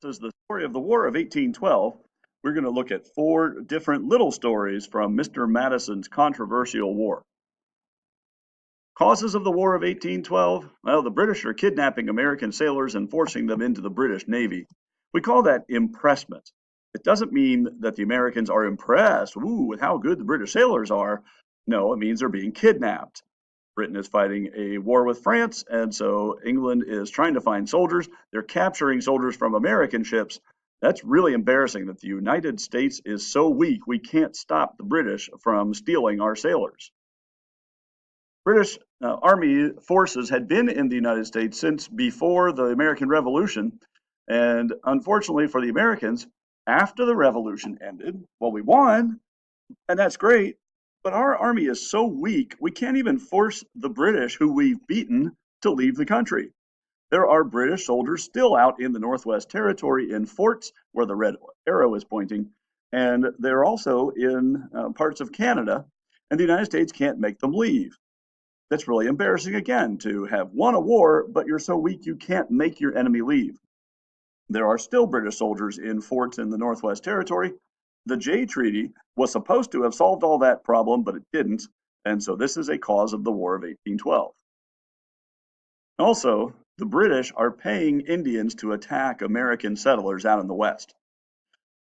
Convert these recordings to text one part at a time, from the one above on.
This is the story of the War of 1812. We're going to look at four different little stories from Mr. Madison's controversial war. Causes of the War of 1812? Well, the British are kidnapping American sailors and forcing them into the British Navy. We call that impressment. It doesn't mean that the Americans are impressed with how good the British sailors are. No, it means they're being kidnapped. Britain is fighting a war with France, and so England is trying to find soldiers. They're capturing soldiers from American ships. That's really embarrassing that the United States is so weak we can't stop the British from stealing our sailors. British Army forces had been in the United States since before the American Revolution, and unfortunately for the Americans, after the Revolution ended, well, we won, and that's great, but our army is so weak, we can't even force the British, who we've beaten, to leave the country. There are British soldiers still out in the Northwest Territory in forts where the red arrow is pointing, and they're also in parts of Canada, and the United States can't make them leave. That's really embarrassing again to have won a war, but you're so weak you can't make your enemy leave. There are still British soldiers in forts in the Northwest Territory. The Jay Treaty was supposed to have solved all that problem, but it didn't, and so this is a cause of the War of 1812. Also, the British are paying Indians to attack American settlers out in the West.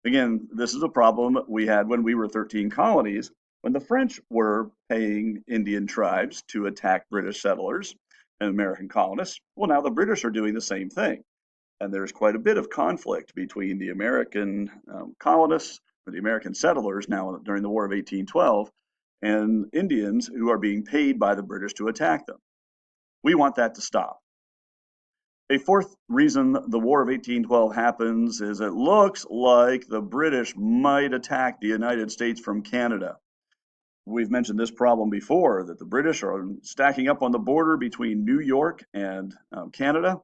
Again, this is a problem we had when we were 13 colonies, when the French were paying Indian tribes to attack British settlers and American colonists. Well, now the British are doing the same thing. And there's quite a bit of conflict between the American colonists, or the American settlers now during the War of 1812, and Indians who are being paid by the British to attack them. We want that to stop. A fourth reason the War of 1812 happens is it looks like the British might attack the United States from Canada. We've mentioned this problem before, that the British are stacking up on the border between New York and Canada.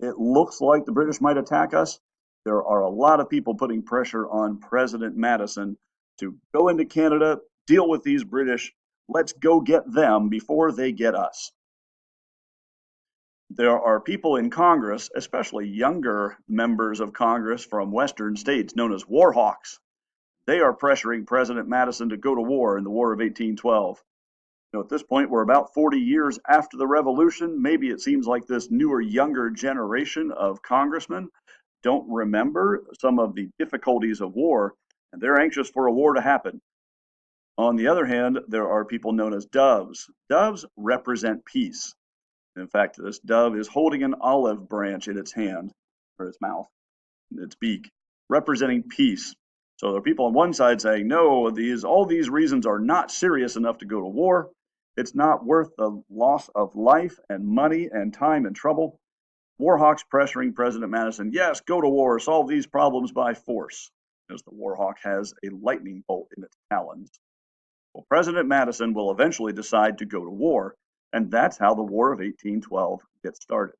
It looks like the British might attack us. There are a lot of people putting pressure on President Madison to go into Canada, deal with these British. Let's go get them before they get us. There are people in Congress, especially younger members of Congress from Western states known as war hawks. They are pressuring President Madison to go to war in the War of 1812. At this point, we're about 40 years after the Revolution. Maybe it seems like this newer, younger generation of congressmen don't remember some of the difficulties of war, and they're anxious for a war to happen. On the other hand, there are people known as doves. Doves represent peace. In fact, this dove is holding an olive branch in its hand, or its mouth, its beak, representing peace. So there are people on one side saying, no, all these reasons are not serious enough to go to war. It's not worth the loss of life and money and time and trouble. Warhawks pressuring President Madison, yes, go to war, solve these problems by force, as the Warhawk has a lightning bolt in its talons. Well, President Madison will eventually decide to go to war, and that's how the War of 1812 gets started.